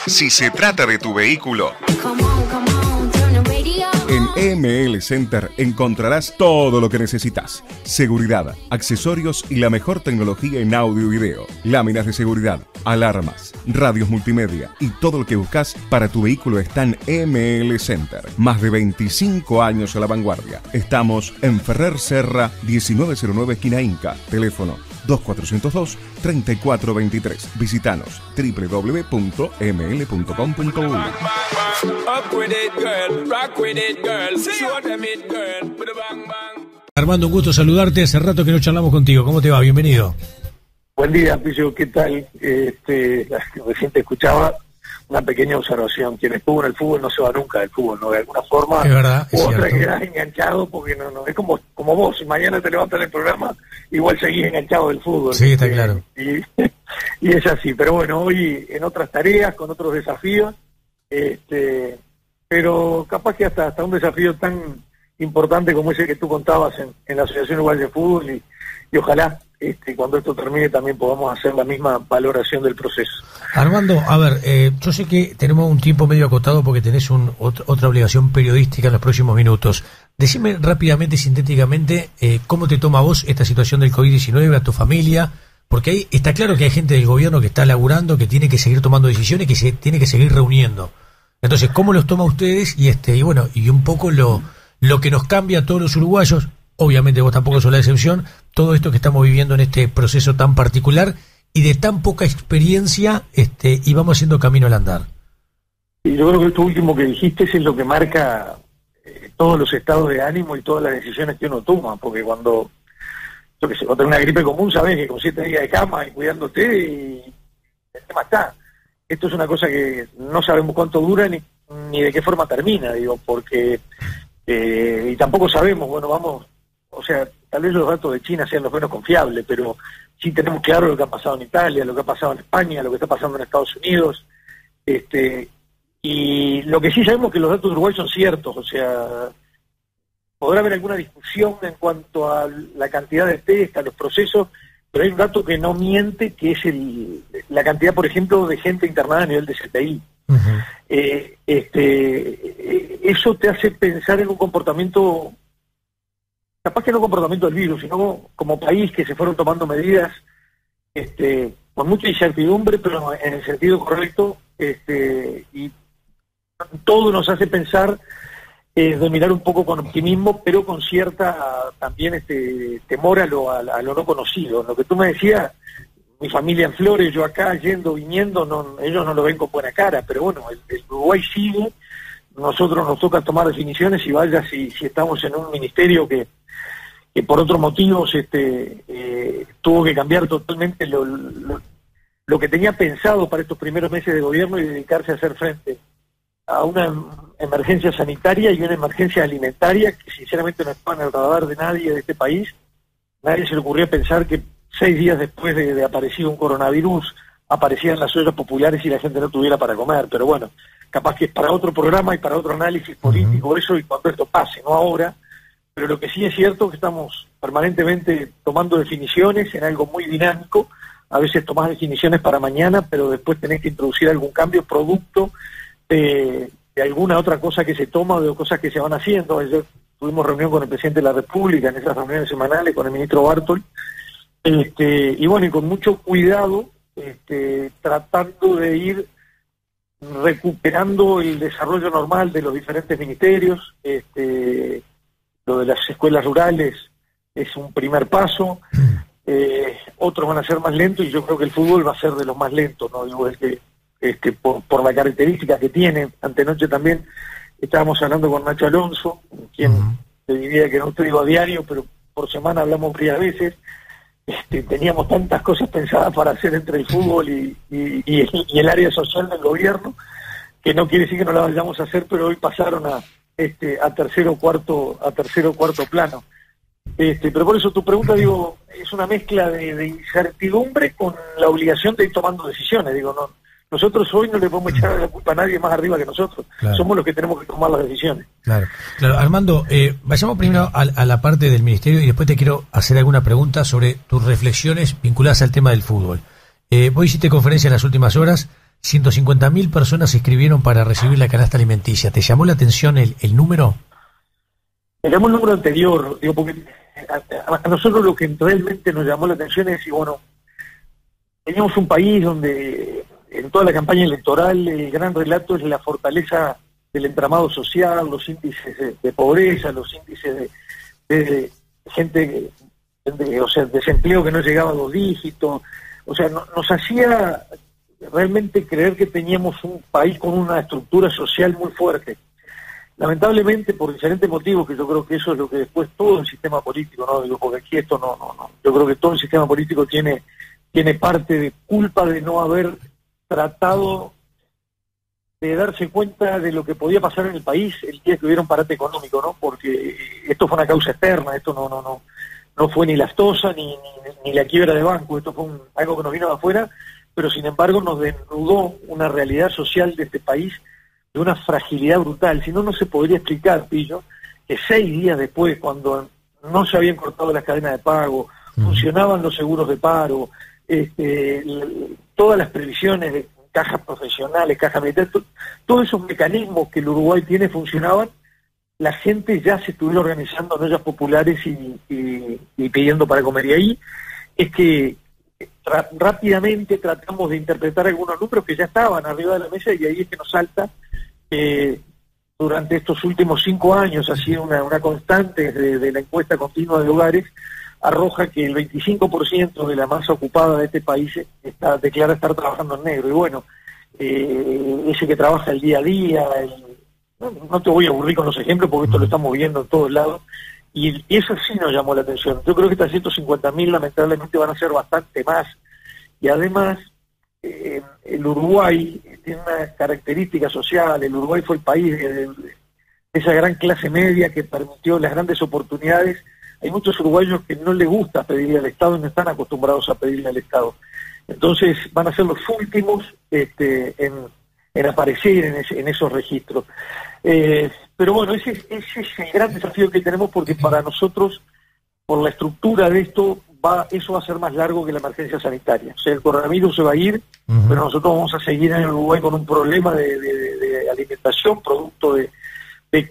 Si se trata de tu vehículo, en EML Center encontrarás todo lo que necesitas. Seguridad, accesorios y la mejor tecnología en audio y video. Láminas de seguridad, alarmas, radios multimedia y todo lo que buscas para tu vehículo está en EML Center. Más de 25 años a la vanguardia. Estamos en Ferrer Serra, 1909 esquina Inca. Teléfono 2402-3423. Visítanos www.ml.com.uy. Armando, un gusto saludarte. Hace rato que no charlamos contigo. ¿Cómo te va? Bienvenido. Buen día, Pillo. ¿Qué tal? Recién te escuchaba una pequeña observación. Quien estuvo en el fútbol no se va nunca del fútbol, ¿no? De alguna forma. Es verdad, es otra cierto. quedás enganchado porque no es como vos. Si mañana te levantas el programa, igual seguís enganchado del fútbol. Sí, está claro. Y es así. Pero bueno, hoy en otras tareas, con otros desafíos, pero capaz que hasta un desafío tan importante como ese que tú contabas en la Asociación Uruguaya de Fútbol y ojalá cuando esto termine también podamos hacer la misma valoración del proceso. Armando, a ver, yo sé que tenemos un tiempo medio acotado porque tenés otra obligación periodística en los próximos minutos. Decime rápidamente, sintéticamente, cómo te toma a vos esta situación del COVID-19, a tu familia, porque ahí está claro que hay gente del gobierno que está laburando, que tiene que seguir tomando decisiones, que se tiene que seguir reuniendo. Entonces, ¿cómo los toma ustedes? Y bueno, y un poco lo que nos cambia a todos los uruguayos, obviamente vos tampoco sos la excepción, todo esto que estamos viviendo en este proceso tan particular y de tan poca experiencia, y vamos haciendo camino al andar. Y yo creo que esto último que dijiste es lo que marca todos los estados de ánimo y todas las decisiones que uno toma, porque cuando tenés una gripe común, sabés que con 7 días de cama y cuidándote, y el tema está. Esto es una cosa que no sabemos cuánto dura ni de qué forma termina, porque y tampoco sabemos, tal vez los datos de China sean los menos confiables, pero sí tenemos claro lo que ha pasado en Italia, lo que ha pasado en España, lo que está pasando en Estados Unidos, y lo que sí sabemos es que los datos de Uruguay son ciertos, podrá haber alguna discusión en cuanto a la cantidad de test, a los procesos, pero hay un dato que no miente, que es la cantidad, por ejemplo, de gente internada a nivel de CTI. Uh-huh. Eso te hace pensar en un comportamiento, capaz que no comportamiento del virus, sino como país que se fueron tomando medidas con mucha incertidumbre, pero en el sentido correcto, y todo nos hace pensar de mirar un poco con optimismo, pero con cierta también temor a lo no conocido. Lo que tú me decías, mi familia en Flores, yo acá yendo, viniendo, ellos no lo ven con buena cara, pero bueno, el Uruguay sigue, nosotros nos toca tomar definiciones y vaya si estamos en un ministerio que por otros motivos tuvo que cambiar totalmente lo que tenía pensado para estos primeros meses de gobierno y dedicarse a hacer frente a una emergencia sanitaria y una emergencia alimentaria que sinceramente no está en el radar de nadie de este país. Nadie se le ocurrió pensar que 6 días después de aparecido un coronavirus aparecían las ollas populares y la gente no tuviera para comer, pero bueno, capaz que es para otro programa y para otro análisis político eso, y cuando esto pase, no ahora. Pero lo que sí es cierto es que estamos permanentemente tomando definiciones en algo muy dinámico. A veces tomás definiciones para mañana, pero después tenés que introducir algún cambio producto de alguna otra cosa que se toma o de cosas que se van haciendo. Ayer tuvimos reunión con el presidente de la República en esas reuniones semanales, con el ministro Bartol, y bueno, y con mucho cuidado, tratando de ir recuperando el desarrollo normal de los diferentes ministerios. Lo de las escuelas rurales es un primer paso, otros van a ser más lentos y yo creo que el fútbol va a ser de los más lentos, ¿no? Digo, por la característica que tiene. Antenoche también estábamos hablando con Nacho Alonso, quien te diría que no te digo a diario, pero por semana hablamos varias veces. Teníamos tantas cosas pensadas para hacer entre el fútbol y el área social del gobierno, que no quiere decir que no la vayamos a hacer, pero hoy pasaron a tercer o cuarto plano. Pero por eso tu pregunta, digo, es una mezcla de incertidumbre con la obligación de ir tomando decisiones. Digo, no, nosotros hoy no le podemos echar la culpa a nadie más arriba que nosotros. Claro. Somos los que tenemos que tomar las decisiones. Claro. Armando, vayamos primero a la parte del ministerio y después te quiero hacer alguna pregunta sobre tus reflexiones vinculadas al tema del fútbol. Vos hiciste conferencia en las últimas horas 150.000 personas se inscribieron para recibir la canasta alimenticia. ¿Te llamó la atención el número? Me llamó el número anterior, digo, porque a nosotros lo que realmente nos llamó la atención es decir, bueno, teníamos un país donde en toda la campaña electoral el gran relato es la fortaleza del entramado social, los índices de pobreza, los índices de gente, o sea, desempleo que no llegaba a 2 dígitos, o sea, nos hacía realmente creer que teníamos un país con una estructura social muy fuerte. Lamentablemente, por diferentes motivos, que yo creo que eso es lo que después todo el sistema político, no digo, porque aquí esto no, yo creo que todo el sistema político tiene parte de culpa de no haber tratado de darse cuenta de lo que podía pasar en el país el día que hubiera un parate económico, ¿no? Porque esto fue una causa externa, esto no fue ni la aftosa ni la quiebra de banco, esto fue algo que nos vino de afuera, pero sin embargo nos desnudó una realidad social de este país de una fragilidad brutal. Si no, no se podría explicar, Pillo, que 6 días después, cuando no se habían cortado las cadenas de pago, funcionaban los seguros de paro, todas las previsiones de cajas profesionales, cajas militares, todos esos mecanismos que el Uruguay tiene funcionaban, la gente ya se estuviera organizando en ollas populares y pidiendo para comer. Y ahí es que rápidamente tratamos de interpretar algunos números que ya estaban arriba de la mesa, y ahí es que nos salta durante estos últimos 5 años ha sido una constante de la encuesta continua de hogares, arroja que el 25% de la masa ocupada de este país declara estar trabajando en negro. Y bueno, ese que trabaja el día a día, no te voy a aburrir con los ejemplos porque esto lo estamos viendo en todos lados, y eso sí nos llamó la atención. Yo creo que estas 150.000 lamentablemente van a ser bastante más, y además el Uruguay tiene una característica social. El Uruguay fue el país de esa gran clase media que permitió las grandes oportunidades. Hay muchos uruguayos que no les gusta pedirle al Estado y no están acostumbrados a pedirle al Estado. Entonces van a ser los últimos en aparecer en esos registros. Pero bueno, ese es el gran desafío que tenemos, porque para nosotros, por la estructura de esto, eso va a ser más largo que la emergencia sanitaria. O sea, el coronavirus se va a ir, pero nosotros vamos a seguir en el Uruguay con un problema de alimentación, producto de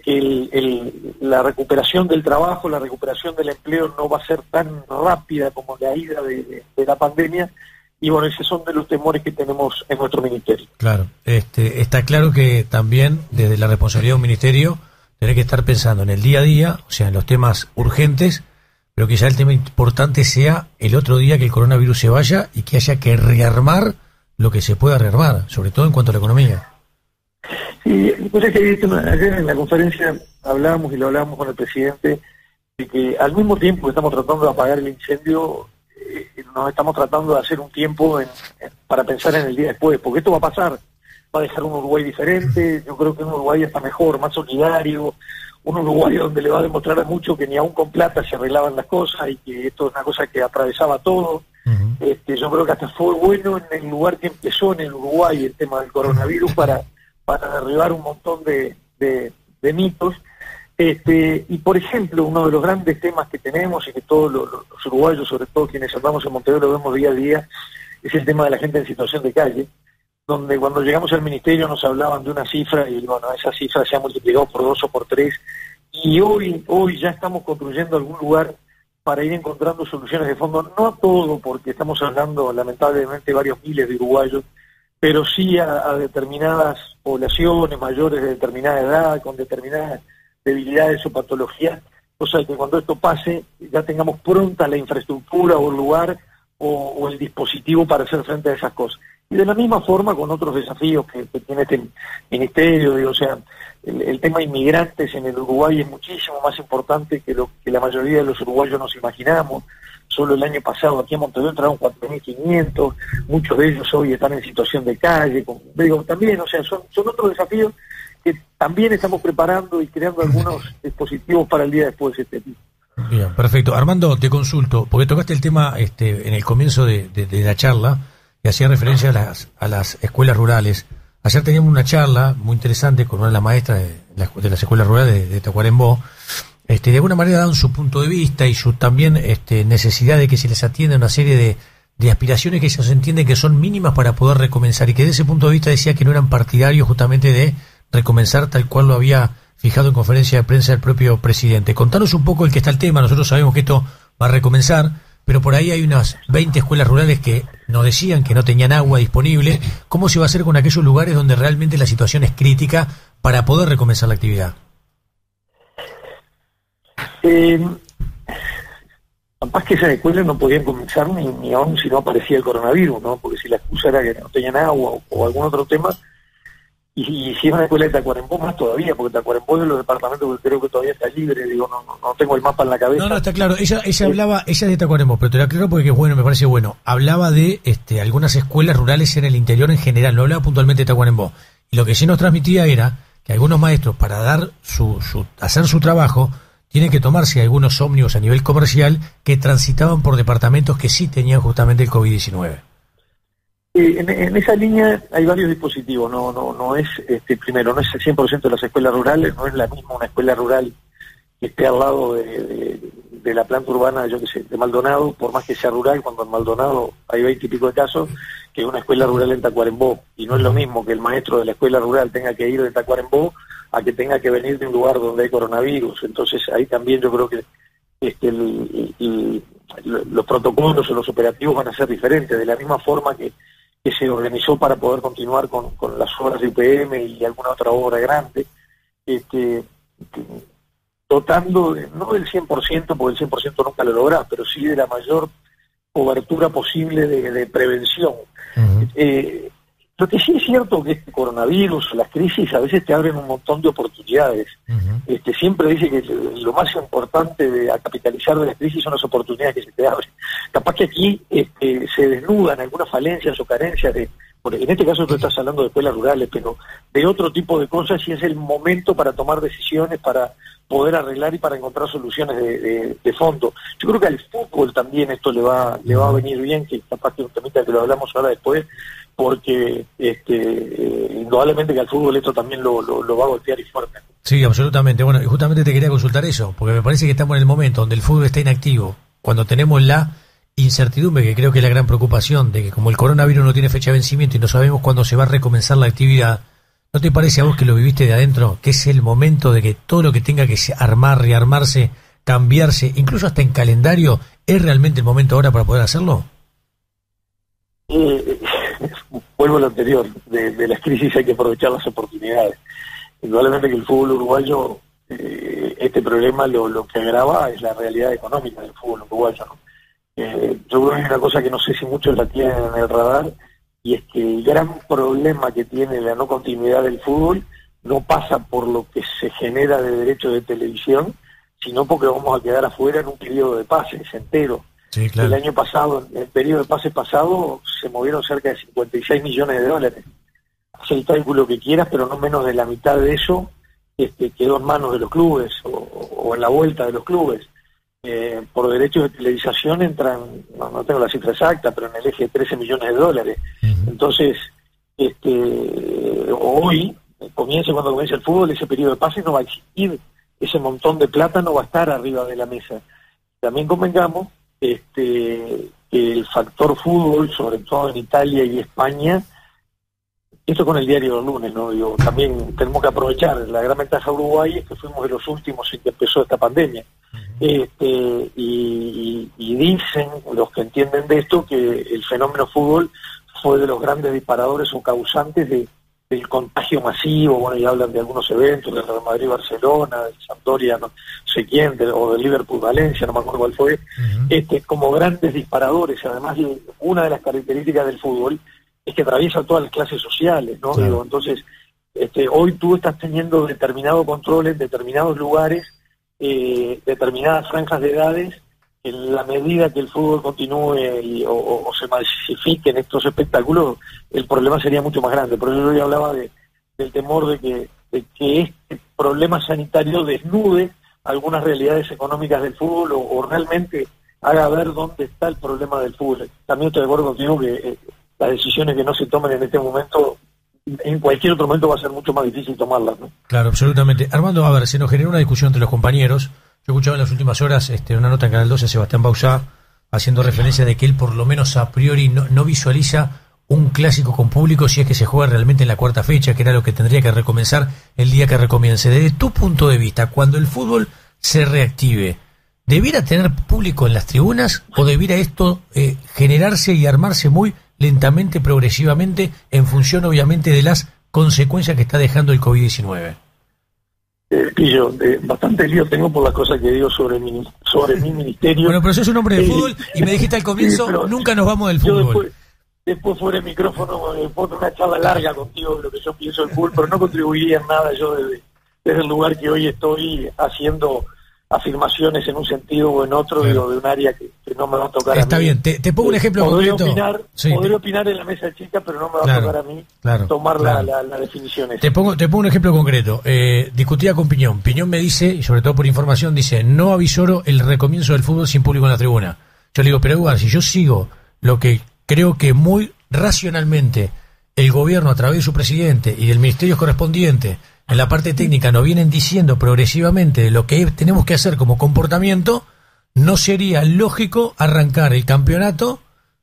que la recuperación del trabajo, la recuperación del empleo no va a ser tan rápida como la ida de la pandemia. Y bueno, esos son de los temores que tenemos en nuestro ministerio. Claro, está claro que también desde la responsabilidad de un ministerio tenés que estar pensando en el día a día, o sea, en los temas urgentes, pero quizá el tema importante sea el otro día que el coronavirus se vaya y que haya que rearmar lo que se pueda rearmar, sobre todo en cuanto a la economía. Sí, pues es que ayer en la conferencia hablábamos con el presidente de que al mismo tiempo que estamos tratando de apagar el incendio, nos estamos tratando de hacer un tiempo para pensar en el día después, porque esto va a pasar, va a dejar un Uruguay diferente. Yo creo que un Uruguay está mejor, más solidario, un Uruguay donde le va a demostrar a mucho que ni aún con plata se arreglaban las cosas y que esto es una cosa que atravesaba todo. Yo creo que hasta fue bueno en el lugar que empezó en el Uruguay el tema del coronavirus para derribar un montón de mitos. Y por ejemplo, uno de los grandes temas que tenemos y que todos los uruguayos, sobre todo quienes andamos en Montevideo, lo vemos día a día, es el tema de la gente en situación de calle, donde cuando llegamos al ministerio nos hablaban de una cifra y bueno, esa cifra se ha multiplicado por 2 o por 3, y hoy ya estamos construyendo algún lugar para ir encontrando soluciones de fondo, no a todo, porque estamos hablando lamentablemente varios miles de uruguayos, pero sí a determinadas poblaciones mayores de determinada edad, con determinadas debilidades o patologías, cosa de que cuando esto pase ya tengamos pronta la infraestructura o el lugar o el dispositivo para hacer frente a esas cosas. Y de la misma forma con otros desafíos que tiene este ministerio, o sea, el tema inmigrantes en el Uruguay es muchísimo más importante que lo que la mayoría de los uruguayos nos imaginamos. Solo el año pasado aquí en Montevideo entraron 4.500, muchos de ellos hoy están en situación de calle, también, o sea, son otros desafíos que también estamos preparando y creando algunos dispositivos para el día después de este tipo. Bien, perfecto. Armando, te consulto, porque tocaste el tema en el comienzo de la charla, que hacía referencia a las escuelas rurales. Ayer teníamos una charla muy interesante con una de las maestras de las escuelas rurales de Tacuarembó. De alguna manera dan su punto de vista y su también necesidad de que se les atienda una serie de aspiraciones que ellos entienden que son mínimas para poder recomenzar, y que desde ese punto de vista decía que no eran partidarios justamente de recomenzar tal cual lo había fijado en conferencia de prensa el propio presidente. Contanos un poco el que está el tema. Nosotros sabemos que esto va a recomenzar, pero por ahí hay unas 20 escuelas rurales que nos decían que no tenían agua disponible. ¿Cómo se va a hacer con aquellos lugares donde realmente la situación es crítica para poder recomenzar la actividad? Capaz que esas escuelas no podían comenzar ni aún si no aparecía el coronavirus, ¿no? Porque si la excusa era que no tenían agua o algún otro tema, y si es una escuela de Tacuarembó, más todavía, porque Tacuarembó es de los departamentos que creo que todavía está libre, digo, no tengo el mapa en la cabeza. No, está claro, ella hablaba, ella es de Tacuarembó, pero te lo aclaro porque bueno, me parece bueno. Hablaba de algunas escuelas rurales en el interior en general, no hablaba puntualmente de Tacuarembó. Y lo que sí nos transmitía era que algunos maestros, para dar hacer su trabajo, tienen que tomarse algunos ómnibus a nivel comercial que transitaban por departamentos que sí tenían justamente el COVID-19. En esa línea hay varios dispositivos, no es, primero, no es el 100% de las escuelas rurales, no es la misma una escuela rural que esté al lado de la planta urbana, yo qué sé, de Maldonado, por más que sea rural, cuando en Maldonado hay 20 y pico de casos, que una escuela rural en Tacuarembó, y no es lo mismo que el maestro de la escuela rural tenga que ir de Tacuarembó a que tenga que venir de un lugar donde hay coronavirus. Entonces ahí también yo creo que los protocolos o los operativos van a ser diferentes, de la misma forma que se organizó para poder continuar con las obras de UPM y alguna otra obra grande, dotando, no del 100%, porque el 100% nunca lo lográs, pero sí de la mayor cobertura posible de prevención. Uh-huh. Lo que sí es cierto que este coronavirus, las crisis, a veces te abren un montón de oportunidades. Uh-huh. Siempre dice que lo más importante a capitalizar de las crisis son las oportunidades que se te abren. Capaz que aquí se desnudan algunas falencias o carencias porque en este caso tú estás hablando de escuelas rurales, pero de otro tipo de cosas, y es el momento para tomar decisiones, para poder arreglar y para encontrar soluciones de fondo. Yo creo que al fútbol también esto le va a venir bien, que capaz que un temita que lo hablamos ahora después, porque indudablemente que al fútbol esto también lo va a golpear y fuerte. Sí, absolutamente. Bueno, y justamente te quería consultar eso, porque me parece que estamos en el momento donde el fútbol está inactivo, cuando tenemos la incertidumbre, que creo que es la gran preocupación, de que como el coronavirus no tiene fecha de vencimiento y no sabemos cuándo se va a recomenzar la actividad. ¿No te parece a vos, que lo viviste de adentro, que es el momento de que todo lo que tenga que armar, rearmarse, cambiarse, incluso hasta en calendario, es realmente el momento ahora para poder hacerlo? Vuelvo a lo anterior, de las crisis hay que aprovechar las oportunidades. Indudablemente que el fútbol uruguayo, este problema lo que agrava es la realidad económica del fútbol uruguayo, ¿no? Yo creo que hay una cosa que no sé si muchos la tienen en el radar, y es que el gran problema que tiene la no continuidad del fútbol no pasa por lo que se genera de derechos de televisión, sino porque vamos a quedar afuera en un periodo de pases entero. Sí, claro. El año pasado, en el periodo de pases pasado, se movieron cerca de 56 millones de dólares. Haz el cálculo que quieras, pero no menos de la mitad de eso quedó en manos de los clubes o en la vuelta de los clubes. Por derechos de televisación entran, no tengo la cifra exacta, pero en el eje de 13 millones de dólares. Uh-huh. Entonces, hoy, cuando comience el fútbol, ese periodo de pases no va a existir, ese montón de plata no va a estar arriba de la mesa. También convengamos que el factor fútbol, sobre todo en Italia y España, esto con el diario del lunes, ¿no? Digo, también tenemos que aprovechar. La gran ventaja de Uruguay es que fuimos de los últimos en que empezó esta pandemia. Y dicen los que entienden de esto que el fenómeno fútbol fue de los grandes disparadores o causantes del contagio masivo. Bueno, ya hablan de algunos eventos, del Real Madrid-Barcelona, del Sampdoria, no sé quién, o del Liverpool-Valencia, no me acuerdo cuál fue, como grandes disparadores. Además, una de las características del fútbol es que atraviesa todas las clases sociales, ¿no? Claro. Entonces, hoy tú estás teniendo determinado control en determinados lugares, determinadas franjas de edades. En la medida que el fútbol continúe o se masifiquen estos espectáculos, el problema sería mucho más grande. Por eso yo hoy hablaba del temor de que este problema sanitario desnude algunas realidades económicas del fútbol o realmente haga ver dónde está el problema del fútbol. También estoy de acuerdo contigo que las decisiones que no se tomen en este momento, en cualquier otro momento va a ser mucho más difícil tomarlas, ¿no? Claro, absolutamente. Armando, a ver, se nos generó una discusión entre los compañeros. Yo escuchaba en las últimas horas una nota en Canal 12 a Sebastián Bauzá haciendo referencia de que él por lo menos a priori no visualiza un clásico con público si es que se juega realmente en la cuarta fecha, que era lo que tendría que recomenzar el día que recomience. Desde tu punto de vista, cuando el fútbol se reactive, ¿debiera tener público en las tribunas o debiera esto generarse y armarse muy lentamente, progresivamente, en función obviamente de las consecuencias que está dejando el COVID-19? Pillo, bastante lío tengo por las cosas que digo sobre mi ministerio. Bueno, pero sos un hombre de fútbol y me dijiste al comienzo, sí, nunca nos vamos del fútbol. Después fuera del micrófono puedo una charla larga contigo de lo que yo pienso del fútbol, pero no contribuiría en nada yo desde el lugar que hoy estoy haciendo afirmaciones en un sentido o en otro, digo, de un área que no me va a tocar. Está a mí. Bien, te pongo un ejemplo concreto. Podré opinar en la mesa chica, pero no me va a tocar a mí tomar la definición esa. Te pongo un ejemplo concreto. Discutía con Piñón. Piñón me dice, y sobre todo por información, dice, no avisoro el recomienzo del fútbol sin público en la tribuna. Yo le digo, pero igual, si yo sigo lo que creo que muy racionalmente el gobierno a través de su presidente y del ministerio correspondiente en la parte técnica nos vienen diciendo progresivamente lo que tenemos que hacer como comportamiento, no sería lógico arrancar el campeonato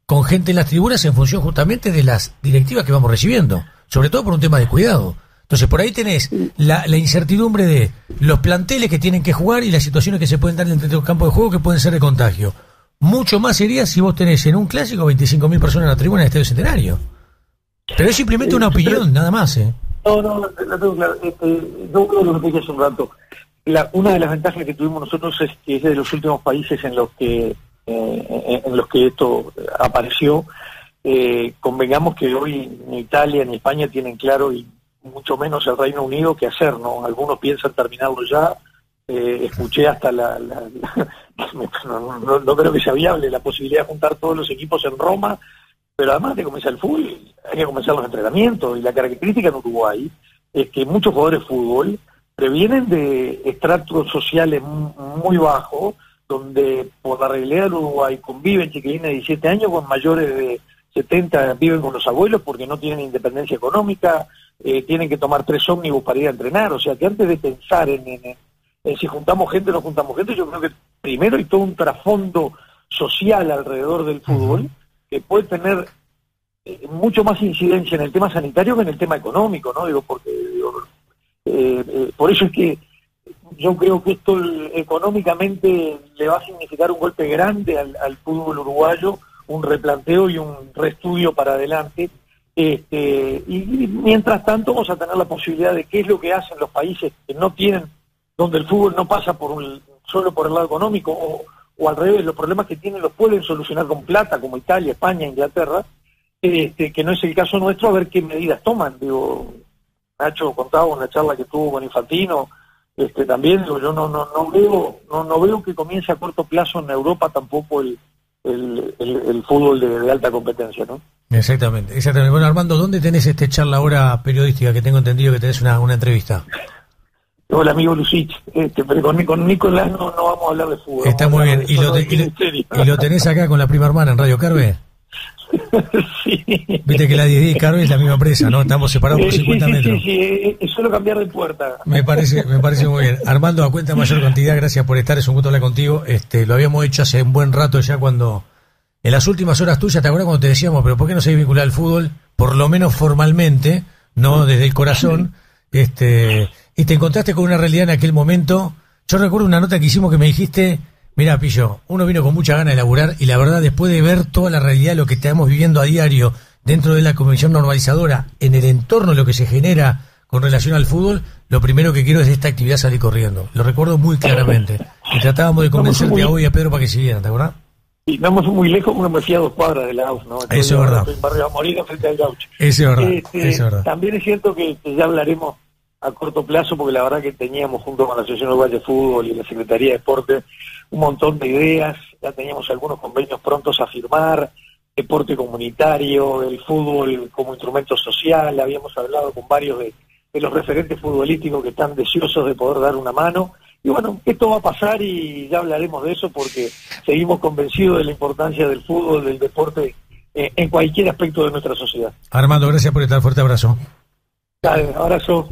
con gente en las tribunas en función justamente de las directivas que vamos recibiendo, sobre todo por un tema de cuidado. Entonces por ahí tenés la incertidumbre de los planteles que tienen que jugar y las situaciones que se pueden dar dentro del campo de juego que pueden ser de contagio. Mucho más sería si vos tenés en un clásico 25.000 personas en la tribuna del Estadio Centenario. Pero es simplemente una opinión, nada más, No, la tengo claro. Yo creo lo que dije hace un rato. Una de las ventajas que tuvimos nosotros es que es de los últimos países en los que esto apareció. Convengamos que hoy ni Italia ni España tienen claro, y mucho menos el Reino Unido, qué hacer, ¿no? Algunos piensan terminarlo ya. Escuché hasta no creo que sea viable la posibilidad de juntar todos los equipos en Roma, pero además de comenzar el fútbol hay que comenzar los entrenamientos, y la característica en Uruguay es que muchos jugadores de fútbol previenen de estratos sociales muy bajos, donde por la realidad del Uruguay conviven chiquilines de 17 años con mayores de 70, viven con los abuelos porque no tienen independencia económica, tienen que tomar 3 ómnibus para ir a entrenar, o sea que antes de pensar en si juntamos gente o no juntamos gente, yo creo que primero hay todo un trasfondo social alrededor del fútbol que puede tener mucho más incidencia en el tema sanitario que en el tema económico, ¿no? Porque por eso es que yo creo que esto económicamente le va a significar un golpe grande al fútbol uruguayo, un replanteo y un reestudio para adelante. Y mientras tanto vamos a tener la posibilidad de qué es lo que hacen los países que no tienen, donde el fútbol no pasa solo por el lado económico, o al revés, los problemas que tienen los pueden solucionar con plata, como Italia, España, Inglaterra, que no es el caso nuestro, a ver qué medidas toman. Nacho contaba una charla que tuvo con Infantino, también, yo no veo que comience a corto plazo en Europa tampoco el fútbol de alta competencia, ¿no? Exactamente. Bueno, Armando, ¿dónde tenés charla ahora periodística? Que tengo entendido que tenés una entrevista. Hola, amigo Lucich, pero con Nicolás no vamos a hablar de fútbol. Está muy bien. ¿Y lo tenés acá con la prima hermana en Radio Carve? Sí. Viste que la 10 y Carve es la misma empresa, ¿no? Estamos separados por 50 metros. Sí, es solo cambiar de puerta. Me parece muy bien. Armando, a cuenta mayor cantidad, gracias por estar, es un gusto hablar contigo. Lo habíamos hecho hace un buen rato ya, cuando en las últimas horas tuyas, ¿te acuerdas cuando te decíamos, pero por qué no se vinculado al fútbol? Por lo menos formalmente, no desde el corazón, y te encontraste con una realidad en aquel momento. Yo recuerdo una nota que hicimos que me dijiste, mirá, Pillo, uno vino con mucha ganas de laburar, y la verdad, después de ver toda la realidad de lo que estamos viviendo a diario dentro de la Comisión Normalizadora, en el entorno de lo que se genera con relación al fútbol, lo primero que quiero es de esta actividad salir corriendo. Lo recuerdo muy claramente. Y tratábamos de convencerte a vos y a Pedro para que siguieran, ¿te acordás? Y no muy lejos, porque me fui a 2 cuadras de la AUS, ¿no? Entonces, eso es verdad. En Barrio Amorino, frente al Gaucho. Eso es verdad, eso es verdad. También es cierto que ya hablaremos a corto plazo, porque la verdad que teníamos junto con la Asociación Uruguaya de Fútbol y la Secretaría de Deporte un montón de ideas, ya teníamos algunos convenios prontos a firmar, deporte comunitario, el fútbol como instrumento social, habíamos hablado con varios de los referentes futbolísticos que están deseosos de poder dar una mano, y bueno, esto va a pasar y ya hablaremos de eso, porque seguimos convencidos de la importancia del fútbol, del deporte, en cualquier aspecto de nuestra sociedad. Armando, gracias por estar, fuerte abrazo. Dale, abrazo.